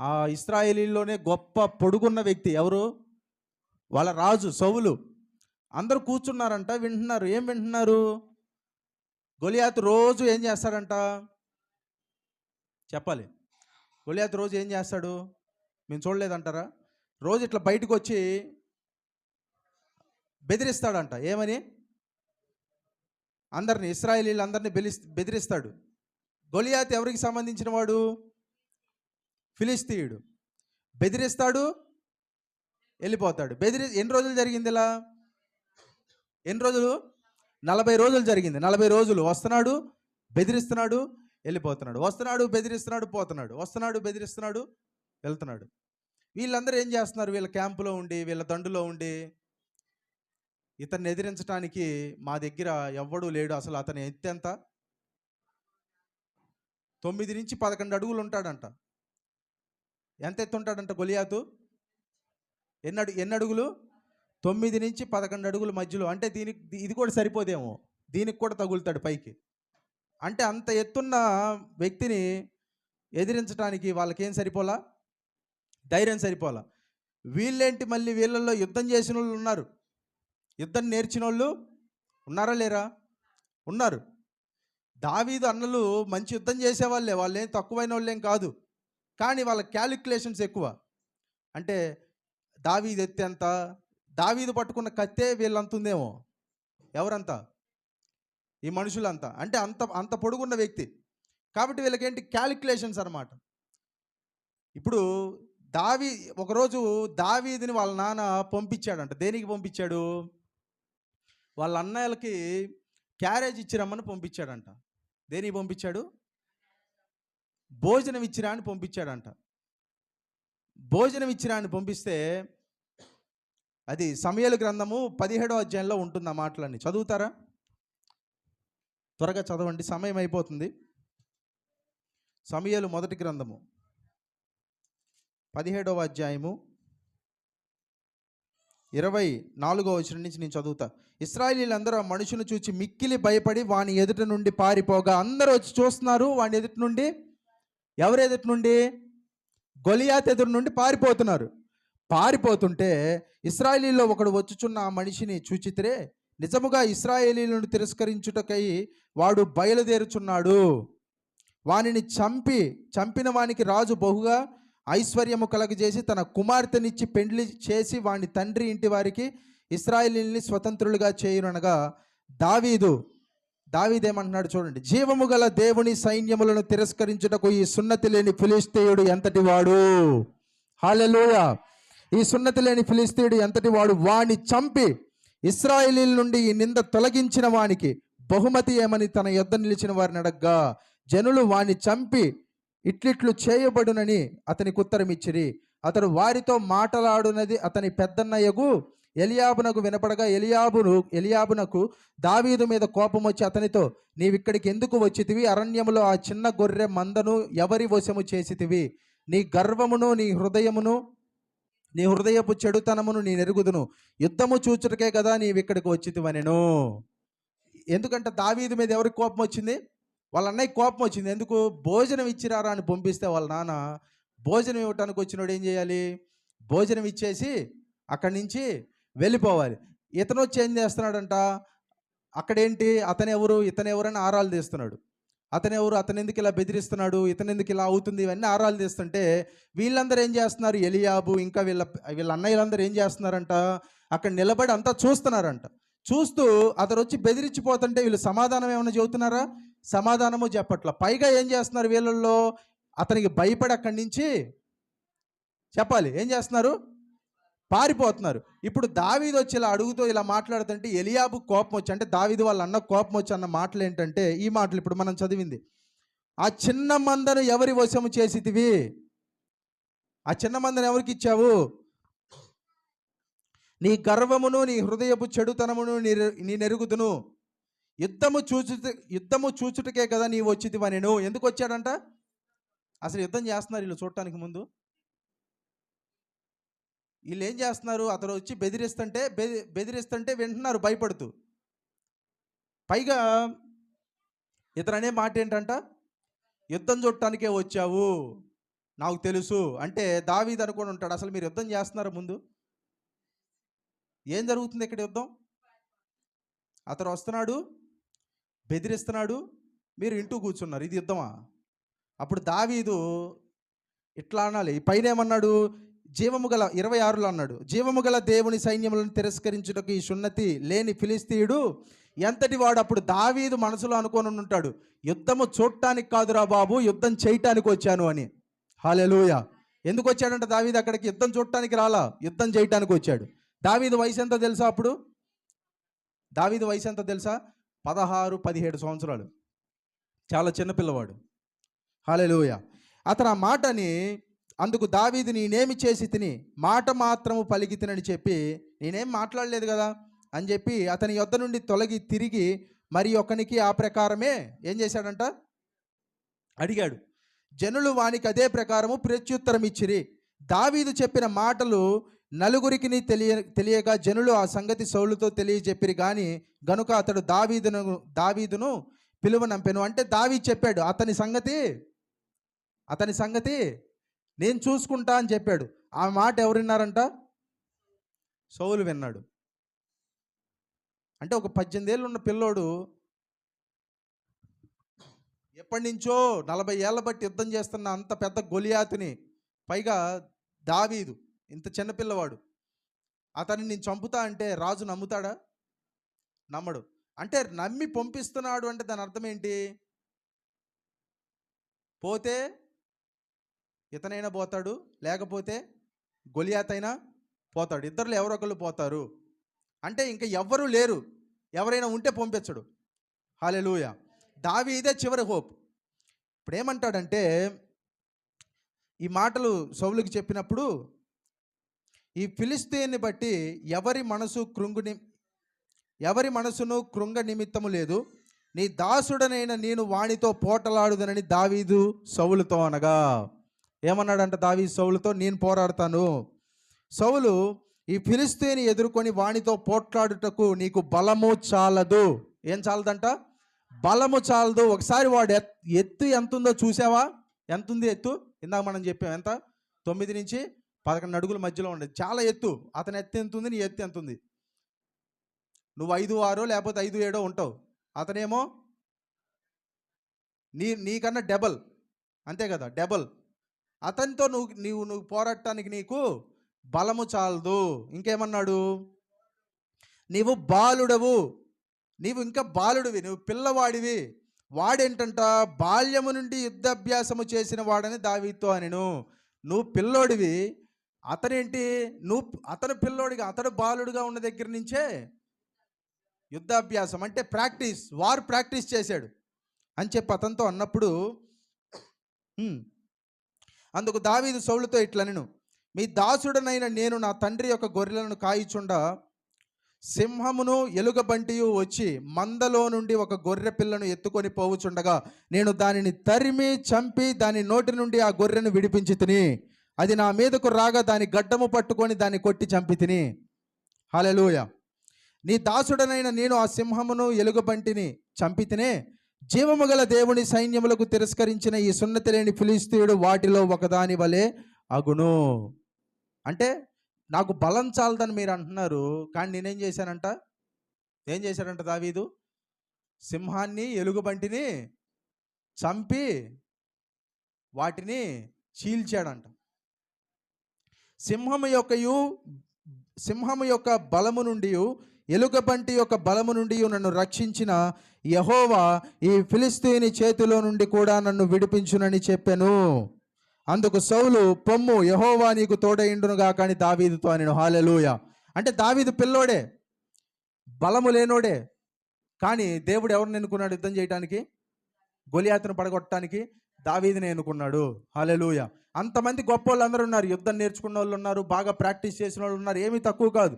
ఆ ఇశ్రాయేలీలోనే గొప్ప పొడుగున్న వ్యక్తి ఎవరు? వాళ్ళ రాజు సౌలు. అందరూ కూర్చున్నారంట, వింటున్నారు. ఏం వింటున్నారు? గొలియాతు రోజు ఏం చేస్తాడంట? చెప్పాలి. గొలియాతు రోజు ఏం చేస్తాడు? మేము చూడలేదంటారా? రోజు ఇట్లా బయటకు వచ్చి బెదిరిస్తాడంట. ఏమని? అందరిని, ఇశ్రాయేలీలందరినీ బెదిరిస్తాడు. గొలియాతు ఎవరికి సంబంధించిన వాడు? ఫిలిస్తీయుడు. బెదిరిస్తాడు, వెళ్ళిపోతాడు. ఎన్ని రోజులు జరిగింది ఇలా? ఎన్ని రోజులు? 40 రోజులు జరిగింది. 40 రోజులు వస్తున్నాడు, బెదిరిస్తున్నాడు, వెళ్ళిపోతున్నాడు. వస్తున్నాడు, బెదిరిస్తున్నాడు, పోతున్నాడు. వస్తున్నాడు, బెదిరిస్తున్నాడు, వెళ్తున్నాడు. వీళ్ళందరూ ఏం చేస్తున్నారు? వీళ్ళ క్యాంపులో ఉండి, వీళ్ళ దండులో ఉండి, ఇతన్ని ఎదిరించడానికి మా దగ్గర ఎవ్వడూ లేడు. అసలు అతని ఎత్తు ఎంత? 9 నుంచి 11 అడుగులు ఉంటాడంట. ఎంత ఎత్తు ఉంటాడంట గొలియాతు? ఎన్ని అడుగులు? 9 నుంచి 11 అడుగుల మధ్యలో. అంటే ఇది కూడా సరిపోదేమో, దీనికి కూడా తగులుతాడు పైకి. అంటే అంత ఎత్తున్న వ్యక్తిని ఎదిరించడానికి వాళ్ళకేం సరిపోలా? ధైర్యం సరిపోలా. వీళ్ళేంటి, మళ్ళీ వీళ్ళల్లో యుద్ధం చేసిన వాళ్ళు ఉన్నారు, యుద్ధం నేర్చిన వాళ్ళు ఉన్నారా లేరా? ఉన్నారు. దావీదు అన్నలు మంచి యుద్ధం చేసేవాళ్ళే, వాళ్ళేం తక్కువైన వాళ్ళేం కాదు. కానీ వాళ్ళ క్యాలిక్యులేషన్స్ ఎక్కువ. అంటే దావీదు ఎత్తే ఎంత? దావీదు పట్టుకున్న కత్తే వీళ్ళంతుందేమో. ఎవరంతా? ఈ మనుషులంతా. అంటే అంత అంత పొడుగున్న వ్యక్తి. కాబట్టి వీళ్ళకేంటి? క్యాలిక్యులేషన్స్ అన్నమాట. ఇప్పుడు ఒకరోజు దావీదుని వాళ్ళ నాన్న పంపించాడంట. దేనికి పంపించాడు? వాళ్ళ అన్నయ్యలకి క్యారేజ్ ఇచ్చిరమ్మని పంపించాడంట. దేనికి పంపించాడు? భోజనం ఇచ్చిరా అని పంపించాడంట. భోజనం ఇచ్చిరా అని పంపిస్తే, అది సమూయేలు గ్రంథము 17వ అధ్యాయంలో ఉంటుంది. ఆ మాటలన్నీ చదువుతారా? త్వరగా చదవండి, సమయం అయిపోతుంది. సమూయేలు మొదటి గ్రంథము 17వ అధ్యాయము 24వ వచనం నుంచి నేను చదువుతా. ఇశ్రాయేలీలందరూ ఆ మనుషుని చూచి మిక్కిలి భయపడి వాని ఎదుట నుండి పారిపోగా, అందరూ వచ్చి చూస్తున్నారు వాని ఎదుటి నుండి. ఎవరు ఎదుటి నుండి? గొలియాతు ఎదురు నుండి పారిపోతున్నారు. పారిపోతుంటే ఇశ్రాయేలీలో ఒకడు వచ్చుచున్న ఆ మనిషిని చూచితిరే, నిజముగా ఇశ్రాయేలీలను తిరస్కరించుటకై వాడు బయలుదేరుచున్నాడు. వానిని చంపిన వానికి రాజు బహుగా ఐశ్వర్యము కలగజేసి తన కుమార్తెనిచ్చి పెండ్లి చేసి వాని తండ్రి ఇంటి వారికి ఇశ్రాయేలీని స్వతంత్రులుగా చేయుననగా, దావీదేమంటున్నాడు చూడండి. జీవము గల దేవుని సైన్యములను తిరస్కరించుటకు ఈ సున్నతి లేని ఫిలిష్తీయుడు ఎంతటి వాడు? హల్లెలూయా. ఈ సున్నతి లేని ఫిలిష్తీయుడు ఎంతటి వాడు? వాని చంపి ఇశ్రాయేలీల నుండి ఈ నింద తొలగించిన వానికి బహుమతి ఏమని తన యొద్ద నిలిచిన వారిని అడగ్గా, జనులు వాని చంపి ఇట్లిట్లు చేయబడునని అతనికి ఉత్తరం ఇచ్చిరి. అతడు వారితో మాటలాడునది అతని పెద్దన్నయ్యకు ఎలియాబునకు వినపడగా, ఎలియాబునకు దావీదు మీద కోపం వచ్చి అతనితో, నీవిక్కడికి ఎందుకు వచ్చితివి? అరణ్యములో ఆ చిన్న గొర్రె మందను ఎవరి వశము చేసితివి? నీ గర్వమును నీ హృదయపు చెడుతనమును నీ నెరుగుదును. యుద్ధము చూచుటకే కదా నీవిక్కడికి వచ్చితివనెను. ఎందుకంటే దావీదు మీద ఎవరికి కోపం వచ్చింది? వాళ్ళ అన్నయ్య కోపం వచ్చింది. ఎందుకు? భోజనం ఇచ్చిరారా అని పంపిస్తే వాళ్ళ నాన్న భోజనం ఇవ్వటానికి వచ్చినోడు ఏం చేయాలి? భోజనం ఇచ్చేసి అక్కడి నుంచి వెళ్ళిపోవాలి. ఇతను వచ్చి ఏం చేస్తున్నాడంట? అక్కడేంటి, ఇతను ఎవరని ఆరాలు తీస్తున్నాడు. అతను ఎందుకు ఇలా బెదిరిస్తున్నాడు, ఇతను ఎందుకు ఇలా అవుతుంది, ఇవన్నీ ఆరాలు తీస్తుంటే వీళ్ళందరూ ఏం చేస్తున్నారు? ఎలియాబు ఇంకా వీళ్ళ అన్నయ్యలందరూ ఏం చేస్తున్నారంట? అక్కడ నిలబడి అంతా చూస్తున్నారంట. చూస్తూ అతను వచ్చి బెదిరించిపోతుంటే వీళ్ళు సమాధానం ఏమైనా చెబుతున్నారా? సమాధానము చెప్పట్ల. పైగా ఏం చేస్తున్నారు? వీళ్ళల్లో అతనికి భయపడి అక్కడి నుంచి చెప్పాలి ఏం చేస్తున్నారు? పారిపోతున్నారు. ఇప్పుడు దావీదు వచ్చి ఇలా అడుగుతూ ఇలా మాట్లాడుతుంటే ఎలియాబు కోపం వచ్చి, అంటే దావీదు వాళ్ళ అన్న కోపం వచ్చి అన్న మాటలు ఏంటంటే ఈ మాటలు ఇప్పుడు మనం చదివింది. ఆ చిన్న మందను ఎవరి వశము చేసితివి? ఆ చిన్న మందను ఎవరికి ఇచ్చావు? నీ గర్వమును నీ హృదయపు చెడుతనమును నీ నెరుగుదును. యుద్ధము చూచుటకే కదా నీవు వచ్చితివనెను. ఎందుకు వచ్చాడంట? అసలు యుద్ధం చేస్తున్నారు వీళ్ళు చూడటానికి ముందు. వీళ్ళు ఏం చేస్తున్నారు? అతను వచ్చి బెదిరిస్తుంటే వింటున్నారు భయపడుతూ. పైగా ఇతరనే మాట ఏంటంట? యుద్ధం చూడటానికే వచ్చావు నాకు తెలుసు. అంటే దావీదు అనుకొని ఉంటాడు, అసలు మీరు యుద్ధం చేస్తున్నారు ముందు? ఏం జరుగుతుంది ఇక్కడ యుద్ధం? అతను వస్తున్నాడు, బెదిరిస్తున్నాడు, మీరు ఇంటూ కూర్చున్నారు. ఇది యుద్ధమా? అప్పుడు దావీదు ఇట్లా అనాలి. పైన ఏమన్నాడు? జీవము గల 26లో అన్నాడు, జీవము గల దేవుని సైన్యములను తిరస్కరించుటకు ఈ సున్నతి లేని ఫిలిస్తీయుడు ఎంతటి వాడు. అప్పుడు దావీదు మనసులో అనుకొని ఉంటాడు, యుద్ధము చూడటానికి కాదురా బాబు, యుద్ధం చేయటానికి వచ్చాను అని. హల్లెలూయా. ఎందుకు వచ్చాడంట దావీదు అక్కడికి? యుద్ధం చూడటానికి రాలా, యుద్ధం చేయటానికి వచ్చాడు. దావీదు వయసు ఎంత తెలుసా? అప్పుడు దావీదు వయసు ఎంత తెలుసా? 16-17 సంవత్సరాలు. చాలా చిన్నపిల్లవాడు. హల్లెలూయా. అతను ఆ మాటని, అందుకు దావీదు నేనేమి చేసి తిని మాట మాత్రము పలికి తినని చెప్పి, నేనేం మాట్లాడలేదు కదా అని చెప్పి అతని యొద్ద నుండి తొలగి తిరిగి మరి ఒకనికి ఆ ప్రకారమే ఏం చేశాడంట? అడిగాడు. జనులు వానికి అదే ప్రకారము ప్రత్యుత్తరం ఇచ్చిరి. దావీదు చెప్పిన మాటలు నలుగురికి తెలియగా జనులు ఆ సంగతి సౌలుతో తెలియజెప్పిరి గనుక అతడు దావీదును పిలువనంపెను. అంటే దావీదు చెప్పాడు, అతని సంగతి నేను చూసుకుంటా అని చెప్పాడు. ఆ మాట ఎవరు విన్నారంట? సౌలు విన్నాడు. అంటే ఒక 18 ఏళ్ళు ఉన్న పిల్లోడు ఎప్పటి నుంచో 40 ఏళ్ళ బట్టి యుద్ధం చేస్తున్న అంత పెద్ద గొలియాతుని, పైగా దావీదు ఇంత చిన్నపిల్లవాడు, అతన్ని నేను చంపుతా అంటే రాజు నమ్ముతాడా? నమ్మడు. అంటే నమ్మి పంపిస్తున్నాడు అంటే దాని అర్థం ఏంటి? పోతే ఇతనైనా పోతాడు, లేకపోతే గొలియాత్ అయినా పోతాడు. ఇద్దరులో ఎవరొకళ్ళు పోతారు. అంటే ఇంకా ఎవ్వరూ లేరు, ఎవరైనా ఉంటే పంపించడు. హల్లెలూయా. దావీదే చివరి హోప్. ఇప్పుడు ఏమంటాడంటే, ఈ మాటలు సౌలుకి చెప్పినప్పుడు, ఈ ఫిలిష్తీయుని బట్టి ఎవరి మనసును కృంగ నిమిత్తము లేదు, నీ దాసుడనైన నేను వానితో పోటలాడుదనని దావీదు సౌలుతో అనగా. ఏమన్నాడంట దావీదు సౌలుతో? నేను పోరాడతాను. సౌలు, ఈ ఫిలిష్తీయుని ఎదుర్కొని వానితో పోట్లాడుటకు నీకు బలము చాలదు. ఏం చాలదంట? బలము చాలదు. ఒకసారి వాడు ఎత్తు ఎంత ఉందో చూసావా? ఎంత ఉంది ఎత్తు? ఇందాక మనం చెప్పాం, ఎంత? 9 నుంచి 11 అడుగుల మధ్యలో ఉండేది. చాలా ఎత్తు. అతని ఎత్తు ఎంత ఉంది? నీ ఎత్తు ఎంత ఉంది? నువ్వు 5-6 లేకపోతే 5-7 ఉంటావు. అతనేమో నీకన్నా డబల్. అంతే కదా, డబల్. అతనితో నువ్వు పోరాడటానికి నీకు బలము చాలదు. ఇంకేమన్నాడు? నీవు బాలుడవు, నీవు ఇంకా బాలుడివి, నువ్వు పిల్లవాడివి. వాడేంటంట? బాల్యము నుండి యుద్ధాభ్యాసము చేసిన వాడని దావీదుతో అనెను. నువ్వు పిల్లోడివి, అతనేంటి? అతను పిల్లోడిగా, అతడు బాలుడుగా ఉన్న దగ్గర నుంచే యుద్ధాభ్యాసం అంటే ప్రాక్టీస్, వార్ ప్రాక్టీస్ చేశాడు అని చెప్పి అతనితో అన్నప్పుడు, అందుకు దావీదు సౌలుతో ఇట్లనెను, మీ దాసుడనైన నేను నా తండ్రి యొక్క గొర్రెలను కాయిచుండా సింహమును ఎలుగబంటియు వచ్చి మందలో నుండి ఒక గొర్రె పిల్లను ఎత్తుకొని పోవుచుండగా నేను దానిని తరిమి చంపి దాని నోటి నుండి ఆ గొర్రెను విడిపించి తిని, అది నా మీదకు రాగా దాని గడ్డము పట్టుకొని దాన్ని కొట్టి చంపి తిని. హల్లెలూయా. నీ దాసుడనైన నేను ఆ సింహమును ఎలుగబంటిని చంపి తినే, జీవము గల దేవుని సైన్యములకు తిరస్కరించిన ఈ సున్నతి లేని ఫిలిష్తీయుడు వాటిలో ఒకదాని వలె అగును. అంటే నాకు బలం చాలదని మీరు అంటున్నారు, కానీ నేనేం చేశానంట? ఏం చేశాడంట దావీదు? సింహాన్ని ఎలుగుబంటిని చంపి వాటిని చీల్చాడంట. సింహము యొక్క బలము నుండి, ఎలుగబంటి యొక్క బలము నుండి నన్ను రక్షించిన యెహోవా ఈ ఫిలిష్తీయుని చేతిలో నుండి కూడా నన్ను విడిపించునని చెప్పెను. అందుకు సౌలు, పొమ్ము, యెహోవా నీకు తోడైండునుగా కానీ దావీదుతో అనెను. హల్లెలూయా. అంటే దావీదు పిల్లోడే, బలము లేనోడే, కానీ దేవుడు ఎవరిని ఎన్నుకున్నాడు యుద్ధం చేయడానికి? గొలియాతును పడగొట్టడానికి దావీదుని ఎన్నుకున్నాడు. హల్లెలూయా. అంతమంది గొప్ప వాళ్ళు అందరూ ఉన్నారు, యుద్ధం నేర్చుకున్న వాళ్ళు ఉన్నారు, బాగా ప్రాక్టీస్ చేసిన వాళ్ళు ఉన్నారు, ఏమీ తక్కువ కాదు,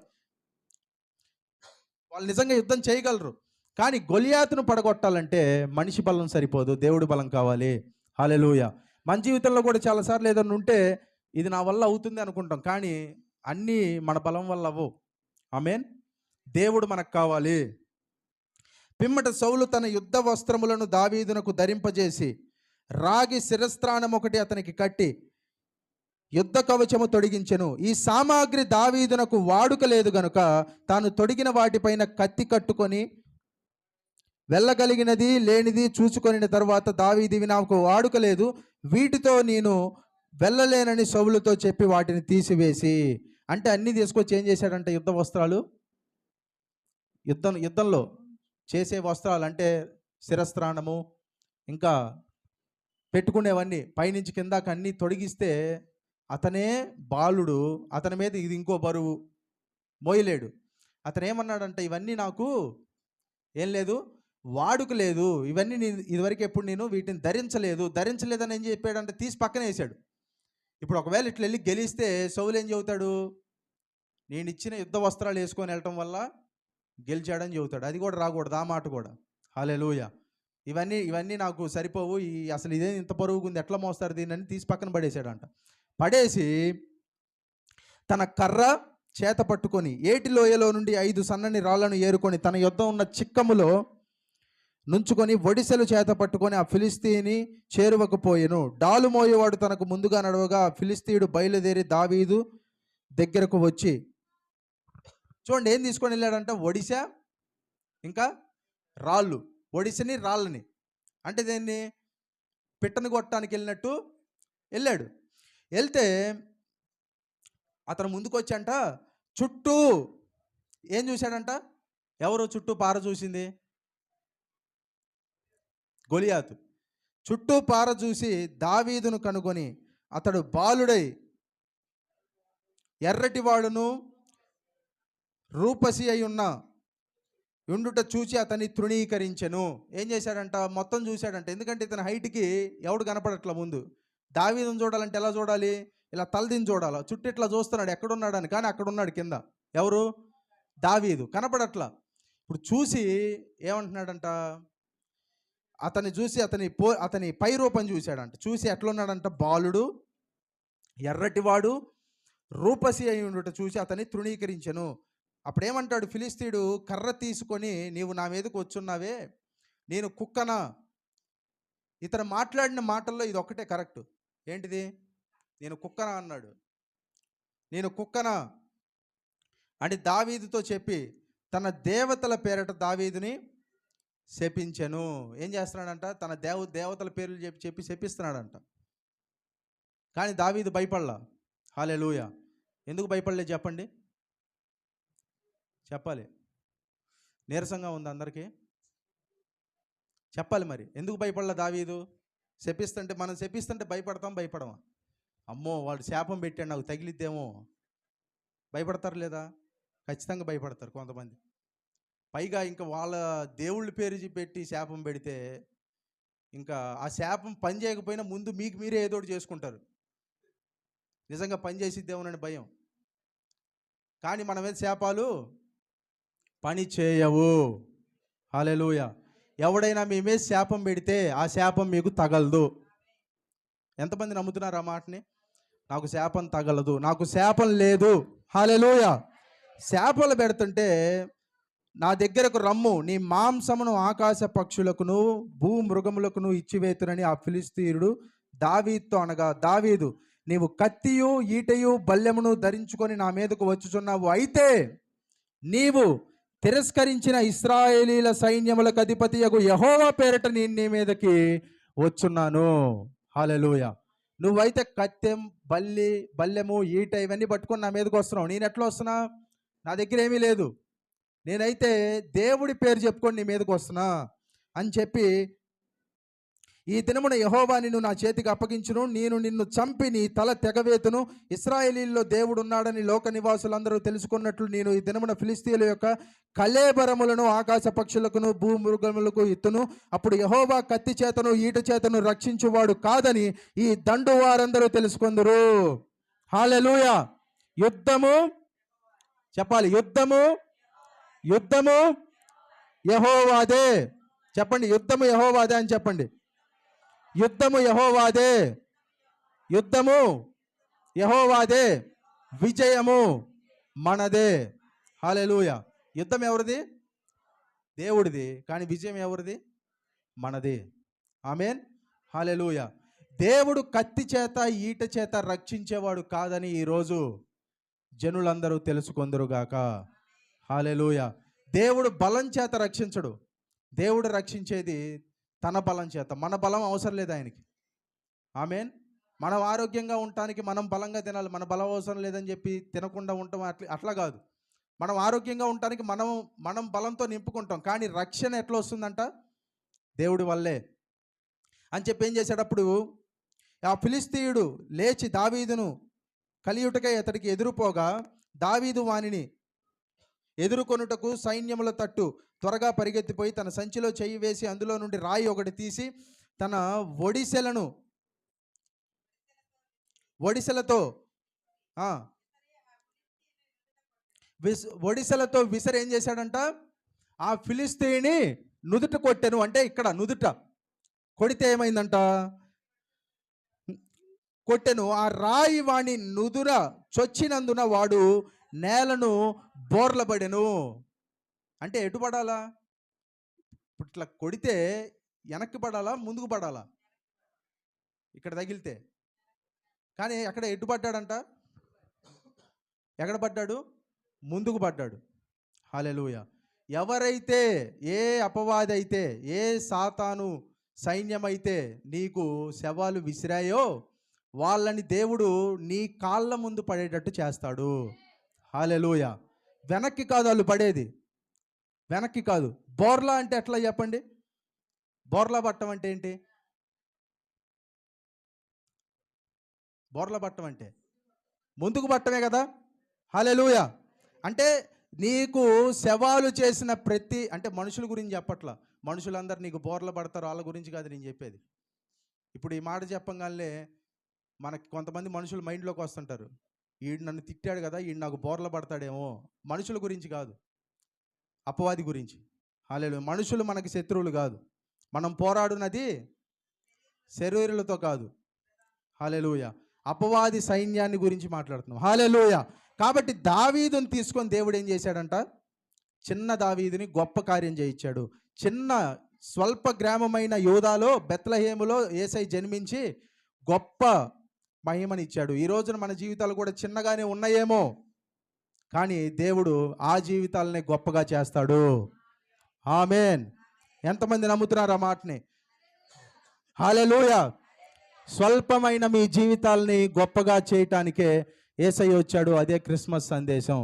వాళ్ళు నిజంగా యుద్ధం చేయగలరు. కానీ గొలియాతును పడగొట్టాలంటే మనిషి బలం సరిపోదు, దేవుడి బలం కావాలి. హల్లెలూయా. మన జీవితంలో కూడా చాలాసార్లు ఏదన్నా ఉంటే ఇది నా వల్ల అవుతుంది అనుకుంటాం, కానీ అన్నీ మన బలం వల్ల అవ్వవు. ఆమేన్. దేవుడు మనకు కావాలి. పిమ్మట సౌలు తన యుద్ధ వస్త్రములను దావీదునకు ధరింపజేసి రాగి శిరస్త్రాణం ఒకటి అతనికి కట్టి యుద్ధ కవచము తొడిగించెను. ఈ సామాగ్రి దావీదునకు వాడుక లేదు గనుక తాను తొడిగిన వాటిపైన కత్తి కట్టుకొని వెళ్ళగలిగినది లేనిది చూసుకొనిన తర్వాత దావీదు, ఇవి నాకు వాడుక లేదు, వీటితో నేను వెళ్ళలేనని సౌలుతో చెప్పి వాటిని తీసివేసి, అంటే అన్నీ తీసుకొచ్చి ఏం చేశాడంటే యుద్ధ వస్త్రాలు, యుద్ధంలో చేసే వస్త్రాలు అంటే శిరస్త్రాణము, ఇంకా పెట్టుకునేవన్నీ పైనుంచి కిందాక అన్నీ తొడిగిస్తే అతనే బాలుడు, అతని మీద ఇది ఇంకో బరువు మోయలేడు. అతను ఏమన్నాడంటే ఇవన్నీ నాకు ఏం లేదు, వాడుక లేదు, ఇవన్నీ నేను ఇదివరకు ఎప్పుడు నేను వీటిని ధరించలేదని ఏం చెప్పాడంటే తీసి పక్కన వేసాడు. ఇప్పుడు ఒకవేళ ఇట్లా వెళ్ళి గెలిస్తే సౌలు ఏం చెబుతాడు, నేను ఇచ్చిన యుద్ధ వస్త్రాలు వేసుకొని వెళ్ళటం వల్ల గెలిచాడని చెబుతాడు. అది కూడా రాకూడదు, ఆ మాట కూడా. హల్లెలూయా. ఇవన్నీ నాకు సరిపోవు, అసలు ఇదే ఇంత బరువుగా ఉంది, ఎట్లా మోస్తారు దీన్ని అని తీసి పక్కన పడేసాడంట. పడేసి తన కర్ర చేత పట్టుకొని ఏటి లోయలో నుండి 5 సన్నని రాళ్లను ఏరుకొని తన యొద్ద ఉన్న చిక్కములో నుంచుకొని ఒడిసెలు చేత పట్టుకొని ఆ ఫిలిస్తీని చేరువకు పోయెను. డాలు మోయేవాడు తనకు ముందుగా నడవగా ఆ ఫిలిస్తీయుడు బయలుదేరి దావీదు దగ్గరకు వచ్చి, చూడండి ఏం తీసుకొని వెళ్ళాడంట, ఒడిసె ఇంకా రాళ్ళు, ఒడిసెని రాళ్ళని, అంటే దేన్ని పిట్టను కొట్టడానికి వెళ్ళినట్టు వెళ్ళాడు. వెళ్తే అతను ముందుకు వచ్చంట చుట్టూ ఏం చూశాడంట, ఎవరు చుట్టూ పార చూసింది, గొలియాతు. చుట్టూ పార చూసి దావీదును కనుగొని అతడు బాలుడై ఎర్రటివాడును రూపసి అయి ఉండుట చూచి అతన్ని తృణీకరించెను. ఏం చేశాడంట, మొత్తం చూశాడంట. ఎందుకంటే ఇతని హైట్కి ఎవడు కనపడట్ల. ముందు దావీదును చూడాలంటే ఎలా చూడాలి, ఇలా తలదిని చూడాలి, చుట్టూ ఇట్లా చూస్తున్నాడు ఎక్కడున్నాడని, కానీ అక్కడ ఉన్నాడు కింద. ఎవరు, దావీదు కనపడట్లా. ఇప్పుడు చూసి ఏమంటున్నాడంట, అతన్ని చూసి అతని పై రూపం చూశాడంట. చూసి ఎట్లున్నాడంట, బాలుడు, ఎర్రటివాడు, రూపసి అయి ఉండుట చూసి అతన్ని తృణీకరించెను. అప్పుడేమంటాడు ఫిలిస్తీయుడు, కర్ర తీసుకొని నీవు నా మీదకు వచ్చున్నావే, నేను కుక్కనా? ఇతను మాట్లాడిన మాటల్లో ఇది ఒక్కటే కరెక్ట్. ఏంటిది, నేను కుక్కనా అన్నాడు. నేను కుక్కనా అని దావీదుతో చెప్పి తన దేవతల పేరట దావీదుని శపించెను. ఏం చేస్తున్నాడంట, తన దేవతల పేర్లు చెప్పి శపిస్తున్నాడంట. కానీ దావీదు భయపడలా. హల్లెలూయా. ఎందుకు భయపడలేదు చెప్పండి, చెప్పాలి. నీరసంగా ఉంది అందరికీ, చెప్పాలి మరి. ఎందుకు భయపడలా దావీదు? మనం శపిస్తుంటే భయపడమా? అమ్మో వాడు శాపం పెట్టాడు నాకు తగిలిద్దేమో, భయపడతారు లేదా? ఖచ్చితంగా భయపడతారు కొంతమంది. పైగా ఇంకా వాళ్ళ దేవుళ్ళ పేరు పెట్టి శాపం పెడితే ఇంకా ఆ శాపం పని చేయకపోయినా ముందు మీకు మీరే ఏదోటి చేసుకుంటారు. నిజంగా పని చేసిద్దేమోనని భయం. కానీ మన మీద శాపాలు పని చేయవు. హల్లెలూయా. ఎవడైనా మీ మీద శాపం పెడితే ఆ శాపం మీకు తగలదు. ఎంతమంది నమ్ముతున్నారు ఆ మాటని? నాకు శాపం తగలదు, నాకు శాపం లేదు. హల్లెలూయా. శాపాలు పెడుతుంటే నా దగ్గరకు రమ్ము, నీ మాంసమును ఆకాశ పక్షులకును భూమృగములకును ఇచ్చివేతునని ఆ ఫిలిస్తీయుడు దావీదుతో అనగా, దావీదు నీవు కత్తియు ఈటయు బల్లెమును ధరించుకొని నా మీదకు వచ్చుచున్నావు, అయితే నీవు తిరస్కరించిన ఇశ్రాయేలీల సైన్యములకు అధిపతియగు యెహోవా పేరట నేను నీ మీదకి వచ్చున్నాను. హల్లెలూయా. నువ్వైతే కత్తెం బల్లెము ఈట ఇవన్నీ పట్టుకొని నా మీదకి వస్తున్నావు. నేను ఎట్లా వస్తున్నా? నా దగ్గర ఏమీ లేదు, నేనైతే దేవుడి పేరు చెప్పుకొని నీ మీదకి వస్తున్నా అని చెప్పి, ఈ దినమున యెహోవా నిన్ను నా చేతికి అప్పగించును, నేను నిన్ను చంపి నీ తల తెగవేతును. ఇశ్రాయేలీల్లో దేవుడు ఉన్నాడని లోక నివాసులందరూ తెలుసుకున్నట్లు నేను ఈ దినమున ఫిలిస్తీయుల యొక్క కళేబరములను ఆకాశ పక్షులకును భూమృగములకు ఇత్తును. అప్పుడు యెహోవా కత్తి చేతను ఈట చేతను రక్షించువాడు కాదని ఈ దండు వారందరూ తెలుసుకుందరు. హల్లెలూయా. యుద్ధము చెప్పాలి, యుద్ధము యెహోవాదే. చెప్పండి, యుద్ధము యెహోవాదే అని చెప్పండి. యుద్ధము యెహోవాదే, యుద్ధము యెహోవాదే, విజయము మనదే. హల్లెలూయా. యుద్ధం ఎవరిది? దేవుడిది. కానీ విజయం ఎవరిది? మనది. ఆమేన్. హల్లెలూయా. దేవుడు కత్తి చేత ఈట చేత రక్షించేవాడు కాదని ఈరోజు జనులందరూ తెలుసుకొందురుగాక. హల్లెలూయా. దేవుడు బలం చేత రక్షించడు. దేవుడు రక్షించేది తన బలం చేత. మన బలం అవసరం లేదు ఆయనకి. ఆమేన్. మనం ఆరోగ్యంగా ఉండటానికి మనం బలంగా తినాలి. మన బలం అవసరం లేదని చెప్పి తినకుండా ఉంటాం అట్లా కాదు. మనం ఆరోగ్యంగా ఉండటానికి మనం బలంతో నింపుకుంటాం. కానీ రక్షణ ఎట్లా వస్తుందంట? దేవుడి వల్లే అని చెప్పి ఏం చేశాడప్పుడు ఆ ఫిలిష్తీయుడు లేచి దావీదును కలియుటకై అతడికి ఎదురుపోగా దావీదు వానిని ఎదుర్కొనుటకు సైన్యముల తట్టు త్వరగా పరిగెత్తిపోయి తన సంచిలో చెయ్యి వేసి అందులో నుండి రాయి ఒకటి తీసి తన ఒడిసెలతో విసిరి ఏం చేశాడంట? ఆ ఫిలిష్తీయుని నుదుట కొట్టెను. అంటే ఇక్కడ నుదుట కొడితే ఏమైందంట? కొట్టెను. ఆ రాయి వాణి నుదుర చొచ్చినందున వాడు నేలను బోర్లబడెను. అంటే ఎటు పడాలా? ఇట్లా కొడితే వెనక్కి పడాలా, ముందుకు పడాలా? ఇక్కడ తగిలితే. కానీ అక్కడ ఎటు పడ్డాడంట? ఎక్కడ పడ్డాడు? ముందుకు పడ్డాడు. హల్లెలూయా. ఎవరైతే, ఏ అపవాది అయితే, ఏ సాతాను సైన్యమైతే నీకు శవాలు విసిరాయో వాళ్ళని దేవుడు నీ కాళ్ళ ముందు పడేటట్టు చేస్తాడు. హల్లెలూయా. వెనక్కి కాదు వాళ్ళు పడేది, వెనక్కి కాదు. బోర్లా అంటే ఎట్లా చెప్పండి? బోర్లా పట్టం అంటే ఏంటి? బోర్లా పట్టం అంటే ముందుకు పట్టమే కదా. హల్లెలూయా. అంటే నీకు శవాలు చేసిన అంటే మనుషుల గురించి చెప్పట్లా. మనుషులందరూ నీకు బోర్ల పడతారు, వాళ్ళ గురించి కాదు నేను చెప్పేది. ఇప్పుడు ఈ మాట చెప్పగానే మనకి కొంతమంది మనుషులు మైండ్లోకి వస్తుంటారు, ఈడు నన్ను తిట్టాడు కదా, ఈడు నాకు బోర్ల పడతాడేమో. మనుషుల గురించి కాదు, అపవాది గురించి. హల్లెలూయా. మనుషులు మనకి శత్రువులు కాదు. మనం పోరాడునది శరీరులతో కాదు. హల్లెలూయా. అపవాది సైన్యాన్ని గురించి మాట్లాడుతున్నాం. హల్లెలూయా. కాబట్టి దావీదుని తీసుకొని దేవుడు ఏం చేశాడంట? చిన్న దావీదుని గొప్ప కార్యం చేయించాడు. చిన్న స్వల్ప గ్రామమైన యూదాలో బెత్లెహేములో యేసయ్య జన్మించి గొప్ప మహిమనిచ్చాడు. ఈ రోజున మన జీవితాలు కూడా చిన్నగానే ఉన్నాయేమో, కానీ దేవుడు ఆ జీవితాలనే గొప్పగా చేస్తాడు. ఆమేన్. ఎంతమంది నమ్ముతున్నారు ఆ మాటని? హల్లెలూయా. స్వల్పమైన మీ జీవితాలని గొప్పగా చేయటానికే యేసయ్య వచ్చాడు. అదే క్రిస్మస్ సందేశం.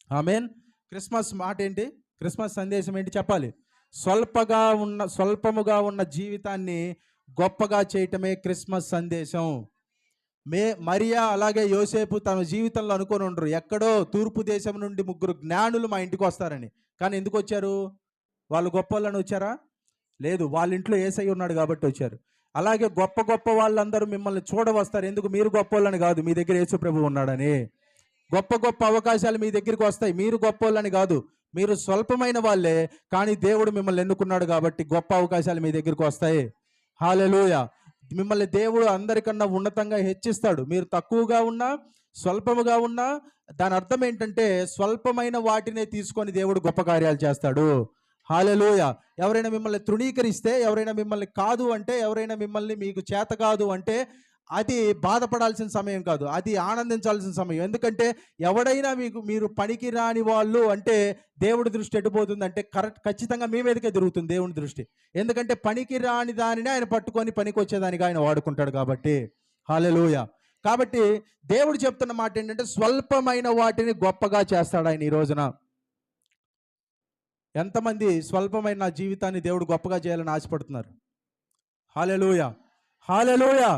ఆమేన్. క్రిస్మస్ మాట ఏంటి? క్రిస్మస్ సందేశం ఏంటి చెప్పాలి? స్వల్పముగా ఉన్న జీవితాన్ని గొప్పగా చేయటమే క్రిస్మస్ సందేశం. మరియా అలాగే యోసేపు తన జీవితంలో అనుకొని ఉండరు, ఎక్కడో తూర్పు దేశం నుండి 3 జ్ఞానులు మా ఇంటికి వస్తారని. కానీ ఎందుకు వచ్చారు? వాళ్ళు గొప్ప వాళ్ళని వచ్చారా? లేదు, వాళ్ళ ఇంట్లో యేసయ్య ఉన్నాడు కాబట్టి వచ్చారు. అలాగే గొప్ప గొప్ప వాళ్ళందరూ మిమ్మల్ని చూడవస్తారు. ఎందుకు? మీరు గొప్ప వాళ్ళని కాదు, మీ దగ్గర యేసు ప్రభువు ఉన్నాడని. గొప్ప గొప్ప అవకాశాలు మీ దగ్గరికి వస్తాయి, మీరు గొప్ప వాళ్ళని కాదు, మీరు స్వల్పమైన వాళ్ళే, కానీ దేవుడు మిమ్మల్ని ఎన్నుకున్నాడు కాబట్టి గొప్ప అవకాశాలు మీ దగ్గరికి వస్తాయి. హల్లెలూయా. మిమ్మల్ని దేవుడు అందరికన్నా ఉన్నతంగా హెచ్చిస్తాడు. మీరు తక్కువగా ఉన్నా, స్వల్పముగా ఉన్నా, దాని అర్థం ఏంటంటే స్వల్పమైన వాటినే తీసుకొని దేవుడు గొప్ప కార్యాలు చేస్తాడు. హల్లెలూయా. ఎవరైనా మిమ్మల్ని తృణీకరిస్తే, ఎవరైనా మిమ్మల్ని కాదు అంటే, ఎవరైనా మిమ్మల్ని మీకు చేత కాదు అంటే అది బాధపడాల్సిన సమయం కాదు, అది ఆనందించాల్సిన సమయం. ఎందుకంటే ఎవడైనా మీరు పనికి రాని వాళ్ళు అంటే దేవుడి దృష్టి ఎటుపోతుందంటే ఖచ్చితంగా మీ మీదకే తిరుగుతుంది దేవుని దృష్టి. ఎందుకంటే పనికి రాని దానిని ఆయన పట్టుకొని పనికి వచ్చేదానికి ఆయన వాడుకుంటాడు కాబట్టి. హల్లెలూయా. కాబట్టి దేవుడు చెప్తున్న మాట ఏంటంటే స్వల్పమైన వాటిని గొప్పగా చేస్తాడు ఆయన. ఈ రోజున ఎంతమంది స్వల్పమైన జీవితాన్ని దేవుడు గొప్పగా చేయాలని ఆశపడుతున్నారు? హల్లెలూయా. హల్లెలూయా.